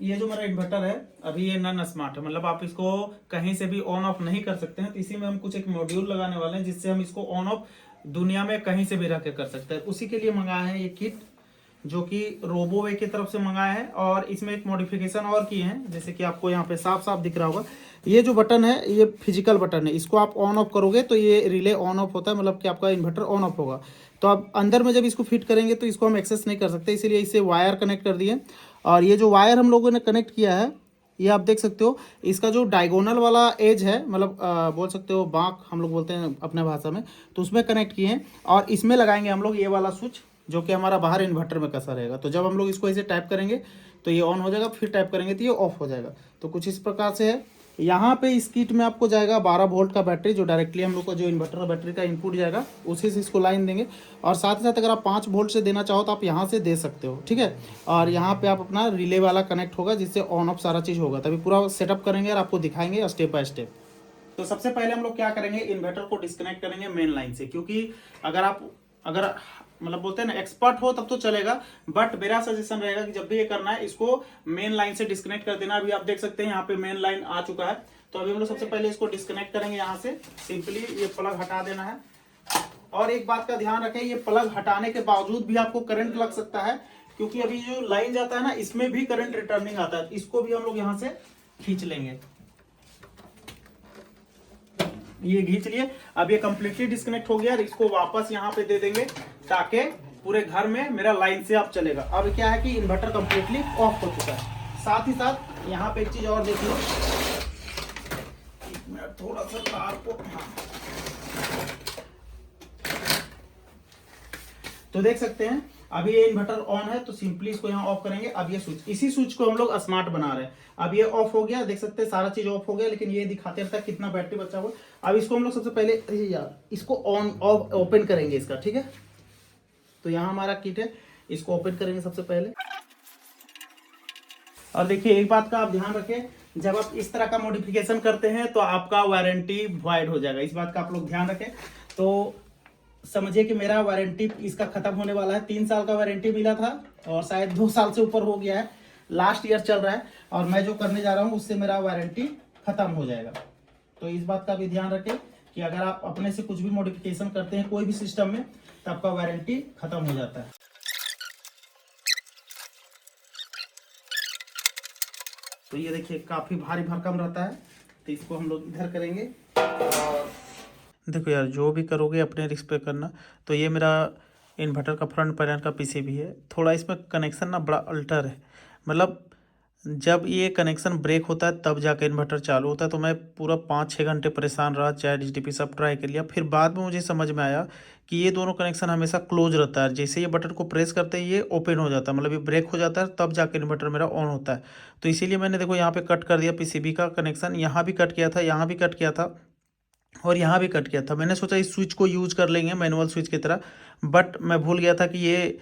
ये जो मेरा इन्वर्टर है अभी ये नॉन स्मार्ट है, मतलब आप इसको कहीं से भी ऑन ऑफ नहीं कर सकते हैं। तो इसी में हम कुछ एक मॉड्यूल लगाने वाले हैं जिससे हम इसको ऑन ऑफ दुनिया में कहीं से भी रख के कर सकते हैं। उसी के लिए मंगाया है ये किट, जो कि रोबोवे की तरफ से मंगाया है। और इसमें एक मॉडिफिकेशन और किए हैं, जैसे कि आपको यहाँ पे साफ साफ दिख रहा होगा। ये जो बटन है ये फिजिकल बटन है, इसको आप ऑन ऑफ करोगे तो ये रिले ऑन ऑफ होता है, मतलब कि आपका इन्वर्टर ऑन ऑफ होगा। तो आप अंदर में जब इसको फिट करेंगे तो इसको हम एक्सेस नहीं कर सकते, इसीलिए इसे वायर कनेक्ट कर दिए। और ये जो वायर हम लोगों ने कनेक्ट किया है ये आप देख सकते हो, इसका जो डायगोनल वाला एज है, मतलब बोल सकते हो बाँक हम लोग बोलते हैं अपने भाषा में, तो उसमें कनेक्ट किए हैं। और इसमें लगाएंगे हम लोग ये वाला स्विच, जो कि हमारा बाहर इन्वर्टर में कसा रहेगा। तो जब हम लोग इसको ऐसे टाइप करेंगे तो ये ऑन हो जाएगा, फिर टाइप करेंगे तो ये ऑफ हो जाएगा। तो कुछ इस प्रकार से है। यहाँ पे इस किट में आपको जाएगा 12 वोल्ट का बैटरी, जो डायरेक्टली हम लोग को जो इन्वर्टर बैटरी का इनपुट जाएगा उसी से इसको लाइन देंगे। और साथ ही साथ अगर आप 5 वोल्ट से देना चाहो तो आप यहाँ से दे सकते हो, ठीक है। और यहाँ पे आप अपना रिले वाला कनेक्ट होगा, जिससे ऑन ऑफ सारा चीज़ होगा। तभी पूरा सेटअप करेंगे और आपको दिखाएंगे स्टेप बाय स्टेप। तो सबसे पहले हम लोग क्या करेंगे, इन्वर्टर को डिस्कनेक्ट करेंगे मेन लाइन से, क्योंकि अगर मतलब बोलते हैं ना एक्सपर्ट हो तब तो चलेगा, बट मेरा सजेशन रहेगा कि जब भी ये करना है इसको मेन लाइन से डिस्कनेक्ट कर देना। अभी आप देख सकते हैं यहाँ पे मेन लाइन आ चुका है। तो अभी हम लोग सबसे पहले इसको डिस्कनेक्ट करेंगे यहाँ से। सिंपली ये प्लग हटा देना है। और एक बात का ध्यान रखें, ये प्लग हटाने के बावजूद भी आपको करंट लग सकता है, क्योंकि अभी जो लाइन जाता है ना इसमें भी करंट रिटर्निंग आता है। इसको भी हम लोग यहाँ से खींच लेंगे, ये खींच लिए। अब ये कंप्लीटली डिस्कनेक्ट हो गया। इसको वापस यहाँ पे दे देंगे ताकि पूरे घर में मेरा लाइन से आप चलेगा। अब क्या है कि इन्वर्टर कंप्लीटली ऑफ हो चुका है। साथ ही साथ यहाँ पे एक चीज और देख लो, थोड़ा सा तार को, तो देख सकते हैं अभी ये इन्वर्टर ऑन है। तो सिंपली इसको यहाँ ऑफ करेंगे। अब ये स्विच, इसी स्विच को हम लोग स्मार्ट बना रहे हैं। अब ये ऑफ हो गया, देख सकते हैं सारा चीज ऑफ हो गया, लेकिन ये दिखाते रहता है कितना बैटरी बचा हुआ। अब इसको हम लोग सबसे पहले इसको ऑन ऑफ ओपन करेंगे इसका, ठीक है। तो यहाँ हमारा किट है, इसको ओपन करेंगे सबसे पहले। और देखिए एक बात का आप ध्यान रखें, जब आप इस तरह का मॉडिफिकेशन करते हैं तो आपका वारंटी वॉइड हो जाएगा, इस बात का आप लोग ध्यान रखें। तो समझिए कि मेरा वारंटी इसका खत्म होने वाला है। 3 साल का वारंटी मिला था और शायद 2 साल से ऊपर हो गया है, लास्ट ईयर चल रहा है। और मैं जो करने जा रहा हूँ उससे मेरा वारंटी खत्म हो जाएगा। तो इस बात का भी ध्यान रखें कि अगर आप अपने से कुछ भी मॉडिफिकेशन करते हैं कोई भी सिस्टम में तो आपका वारंटी खत्म हो जाता है। तो ये देखिए काफी भारी भरकम रहता है, तो इसको हम लोग इधर करेंगे। और देखो यार, जो भी करोगे अपने रिस्क पे करना। तो ये मेरा इन्वर्टर का फ्रंट पैनल का पीसीबी है। थोड़ा इसमें कनेक्शन ना बड़ा अल्टर है, मतलब जब ये कनेक्शन ब्रेक होता है तब जाकर इन्वर्टर चालू होता है। तो मैं पूरा 5-6 घंटे परेशान रहा, चैट जीटीपी सब ट्राई कर लिया। फिर बाद में मुझे समझ में आया कि ये दोनों कनेक्शन हमेशा क्लोज रहता है। जैसे ये बटन को प्रेस करते हैं ये ओपन हो जाता है, मतलब ये ब्रेक हो जाता है तब जाकर इन्वर्टर मेरा ऑन होता है। तो इसीलिए मैंने देखो यहाँ पे कट कर दिया पीसीबी का कनेक्शन, यहाँ भी कट किया था, यहाँ भी कट किया था और यहाँ भी कट किया था। मैंने सोचा इस स्विच को यूज कर लेंगे मैनुअल स्विच की तरह, बट मैं भूल गया था कि ये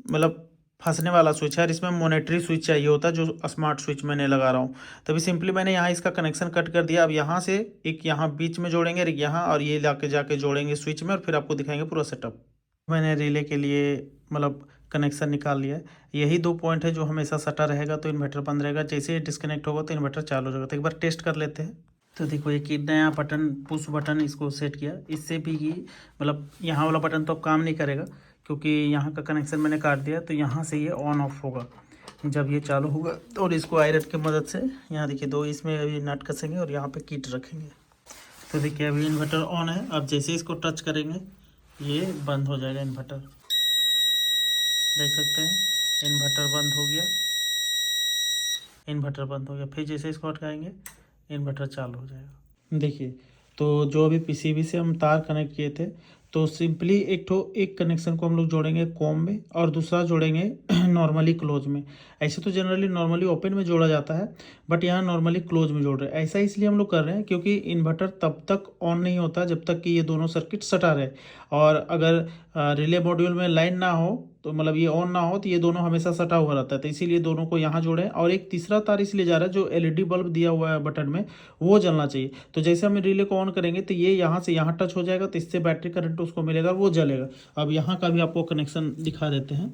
मतलब फंसने वाला स्विच है और इसमें मॉनेटरी स्विच चाहिए होता है, जो स्मार्ट स्विच मैंने लगा रहा हूँ। तभी सिंपली मैंने यहाँ इसका कनेक्शन कट कर दिया। अब यहाँ से एक यहाँ बीच में जोड़ेंगे, एक यहाँ, और ये लाके जाके जोड़ेंगे स्विच में और फिर आपको दिखाएंगे पूरा सेटअप। मैंने रिले के लिए मतलब कनेक्शन निकाल लिया है। यही 2 पॉइंट है जो हमेशा सटा रहेगा तो इन्वर्टर बंद रहेगा, जैसे ही डिस्कनेक्ट होगा तो इन्वर्टर चालू हो जाएगा। तो एक बार टेस्ट कर लेते हैं। तो देखो एक नया बटन, पुश बटन इसको सेट किया। इससे भी मतलब यहाँ वाला बटन तो अब काम नहीं करेगा, क्योंकि यहाँ का कनेक्शन मैंने काट दिया। तो यहाँ से ये ऑन ऑफ होगा जब ये चालू होगा। और इसको आयरन की मदद से यहाँ देखिए 2 इसमें अभी नट कसेंगे और यहाँ पे किट रखेंगे। तो देखिए अभी इन्वर्टर ऑन है। अब जैसे इसको टच करेंगे ये बंद हो जाएगा इन्वर्टर। देख सकते हैं इन्वर्टर बंद हो गया, इन्वर्टर बंद हो गया। फिर जैसे इसको अटकाएंगे इन्वर्टर चालू हो जाएगा। देखिए तो जो अभी पीसीबी से हम तार कनेक्ट किए थे, तो सिंपली एक कनेक्शन को हम लोग जोड़ेंगे कॉम में और दूसरा जोड़ेंगे नॉर्मली क्लोज में। ऐसे तो जनरली नॉर्मली ओपन में जोड़ा जाता है, बट यहाँ नॉर्मली क्लोज में जोड़ रहे हैं। ऐसा इसलिए हम लोग कर रहे हैं क्योंकि इन्वर्टर तब तक ऑन नहीं होता जब तक कि ये दोनों सर्किट सटा रहे। और अगर रिले मॉड्यूल में लाइन ना हो तो मतलब ये ऑन ना हो तो ये दोनों हमेशा सटा हुआ रहता है। तो इसीलिए दोनों को यहाँ जोड़ें। और एक तीसरा तार इसलिए जा रहा है, जो एलईडी बल्ब दिया हुआ है बटन में वो जलना चाहिए। तो जैसे हम रिले को ऑन करेंगे तो ये यहाँ से यहाँ टच हो जाएगा, तो इससे बैटरी करंट उसको मिलेगा, वो जलेगा। अब यहाँ का भी आपको कनेक्शन दिखा देते हैं।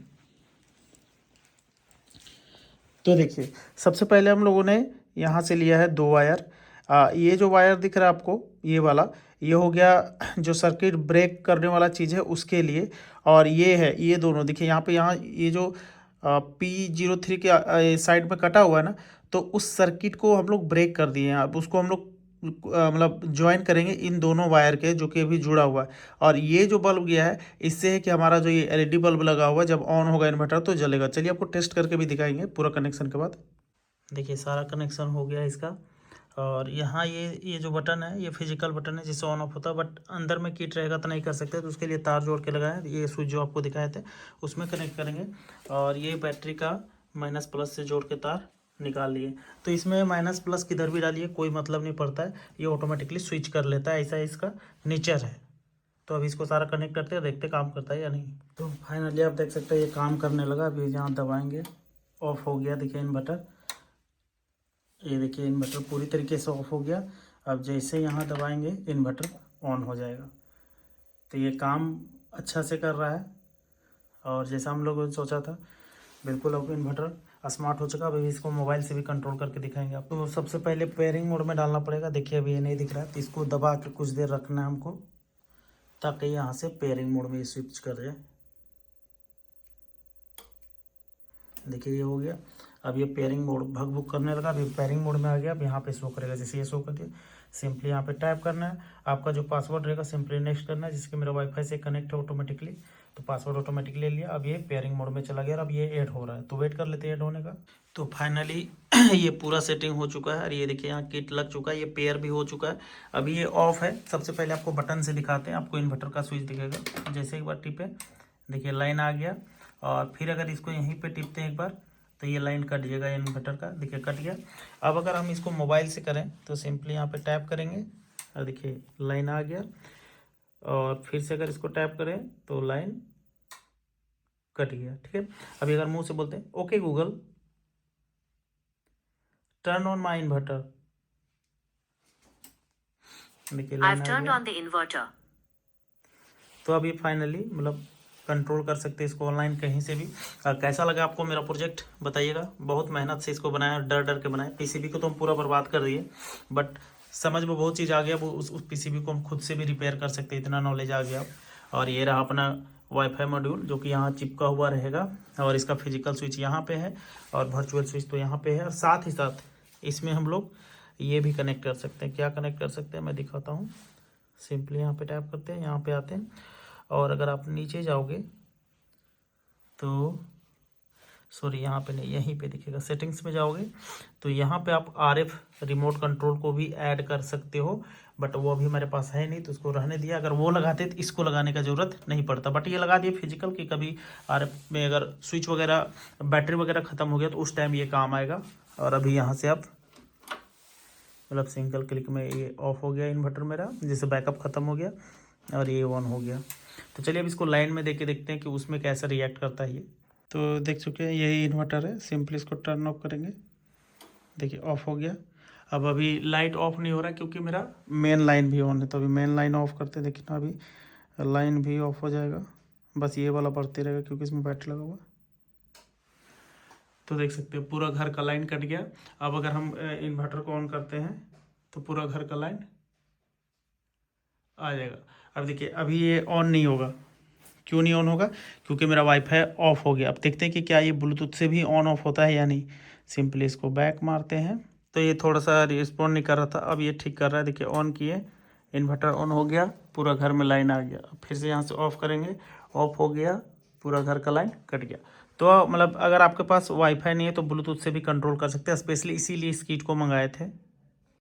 तो देखिए, सबसे पहले हम लोगों ने यहाँ से लिया है 2 वायर। ये जो वायर दिख रहा है आपको, ये वाला, ये हो गया जो सर्किट ब्रेक करने वाला चीज़ है उसके लिए। और ये है, ये दोनों देखिए यहाँ पे, यहाँ ये जो P03 के साइड में कटा हुआ है ना, तो उस सर्किट को हम लोग ब्रेक कर दिए हैं। अब उसको हम लोग मतलब ज्वाइन करेंगे इन दोनों वायर के, जो कि अभी जुड़ा हुआ है। और ये जो बल्ब गया है, इससे है कि हमारा जो ये एलईडी बल्ब लगा हुआ है, जब ऑन होगा इन्वर्टर तो जलेगा। चलिए आपको टेस्ट करके भी दिखाएंगे पूरा कनेक्शन के बाद। देखिए सारा कनेक्शन हो गया इसका। और यहाँ ये जो बटन है, ये फिजिकल बटन है जिससे ऑन ऑफ होता है, बट अंदर में किट रहेगा तो नहीं कर सकते, तो उसके लिए तार जोड़ के लगाए। ये स्विच जो आपको दिखाए थे उसमें कनेक्ट करेंगे। और ये बैटरी का माइनस प्लस से जोड़ के तार निकाल लिए। तो इसमें माइनस प्लस किधर भी डालिए कोई मतलब नहीं पड़ता है, ये ऑटोमेटिकली स्विच कर लेता है, ऐसा इसका नेचर है। तो अभी इसको सारा कनेक्ट करते हैं, देखते काम करता है या नहीं। तो फाइनली आप देख सकते हैं ये काम करने लगा। अभी यहाँ दबाएंगे, ऑफ हो गया। देखिए इन्वर्टर, ये देखिए इन्वर्टर पूरी तरीके से ऑफ हो गया। अब जैसे यहाँ दबाएंगे इन्वर्टर ऑन हो जाएगा। तो ये काम अच्छा से कर रहा है, और जैसा हम लोगों ने सोचा था बिल्कुल अब इन्वर्टर स्मार्ट हो चुका। अभी इसको मोबाइल से भी कंट्रोल करके दिखाएंगे आपको। तो सबसे पहले पेयरिंग मोड में डालना पड़ेगा। देखिए अभी ये नहीं दिख रहा है, तो इसको दबा के कुछ देर रखना है हमको, ताकि यहाँ से पेयरिंग मोड में स्विच कर जाए। देखिए ये हो गया। अब ये पेयरिंग मोड भग भुग करने लगा। अभी पेयरिंग मोड में आ गया। अब यहाँ पे शो करेगा, जैसे ये शो कर दिया, सिंपली यहाँ पे टाइप करना है। आपका जो पासवर्ड रहेगा सिंपली नेक्स्ट करना है, जिसके मेरा वाईफाई से कनेक्ट है ऑटोमेटिकली, तो पासवर्ड ऑटोमेटिकली ले लिया। अब ये पेयरिंग मोड में चला गया। अब ये ऐड हो रहा है, तो वेट कर लेते हैं ऐड होने का। तो फाइनली ये पूरा सेटिंग हो चुका है। और ये देखिए यहाँ किट लग चुका है, ये पेयर भी हो चुका है। अभी ये ऑफ है। सबसे पहले आपको बटन से दिखाते हैं। आपको इन्वर्टर का स्विच दिखेगा, जैसे एक बार टिपे, देखिए लाइन आ गया। और फिर अगर इसको यहीं पे टिपते हैं एक बार, तो ये लाइन कट जाएगा इन्वर्टर का, देखिए कट गया। अब अगर हम इसको मोबाइल से करें तो सिंपली यहाँ पे टैप करेंगे, और देखिए लाइन आ गया। और फिर से अगर इसको टैप करें तो लाइन कट गया, ठीक है। अभी अगर मुंह से बोलते हैं okay Google turn on my inverter, देखिए लाइन आ गया। तो अभी फाइनली मतलब कंट्रोल कर सकते हैं इसको ऑनलाइन कहीं से भी। कैसा लगा आपको मेरा प्रोजेक्ट बताइएगा। बहुत मेहनत से इसको बनाया, डर डर के बनाया। पीसीबी को तो हम पूरा बर्बाद कर दिए, बट समझ में बहुत चीज़ आ गया। वो उस पीसीबी को हम खुद से भी रिपेयर कर सकते हैं, इतना नॉलेज आ गया। और ये रहा अपना वाईफाई मॉड्यूल, जो कि यहाँ चिपका हुआ रहेगा। और इसका फिजिकल स्विच यहाँ पे है, और वर्चुअल स्विच तो यहाँ पे है। और साथ ही साथ इसमें हम लोग ये भी कनेक्ट कर सकते हैं। क्या कनेक्ट कर सकते हैं मैं दिखाता हूँ। सिंपली यहाँ पे टैप करते हैं, यहाँ पे आते हैं, और अगर आप नीचे जाओगे तो सॉरी यहाँ पे नहीं, यहीं पे दिखेगा, सेटिंग्स में जाओगे तो यहाँ पे आप आरएफ रिमोट कंट्रोल को भी ऐड कर सकते हो। बट वो अभी हमारे पास है नहीं, तो उसको रहने दिया। अगर वो लगाते तो इसको लगाने का ज़रूरत नहीं पड़ता, बट ये लगा दिए फिजिकल कि कभी आरएफ में अगर स्विच वगैरह बैटरी वगैरह ख़त्म हो गया तो उस टाइम ये काम आएगा। और अभी यहाँ से आप मतलब सिंगल क्लिक में ये ऑफ हो गया इन्वर्टर मेरा, जिससे बैकअप ख़त्म हो गया, और ये ऑन हो गया। तो चलिए अब इसको लाइन में देके देखते हैं कि उसमें कैसा रिएक्ट करता है ये। तो देख चुके हैं यही इन्वर्टर है। सिंपली इसको टर्न ऑफ करेंगे, देखिए ऑफ हो गया। अब अभी लाइट ऑफ नहीं हो रहा है क्योंकि मेरा मेन लाइन भी ऑन है। तो अभी मेन लाइन ऑफ करते हैं, देखिए ना अभी लाइन भी ऑफ हो जाएगा। बस ये वाला बढ़ते रहेगा क्योंकि इसमें बैटरी लगा हुआ। तो देख सकते हैं पूरा घर का लाइन कट गया। अब अगर हम इन्वर्टर को ऑन करते हैं तो पूरा घर का लाइन आ जाएगा। अब देखिए अभी ये ऑन नहीं होगा। क्यों नहीं ऑन होगा? क्योंकि मेरा वाईफाई ऑफ हो गया। अब देखते हैं कि क्या ये ब्लूटूथ से भी ऑन ऑफ होता है या नहीं। सिंपली इसको बैक मारते हैं, तो ये थोड़ा सा रिस्पॉन्ड नहीं कर रहा था, अब ये ठीक कर रहा है। देखिए ऑन किए, इन्वर्टर ऑन हो गया, पूरा घर में लाइन आ गया। फिर से यहाँ से ऑफ करेंगे, ऑफ हो गया, पूरा घर का लाइन कट गया। तो मतलब अगर आपके पास वाईफाई नहीं है तो ब्लूटूथ से भी कंट्रोल कर सकते हैं। स्पेशली इसीलिए इस किट को मंगाए थे।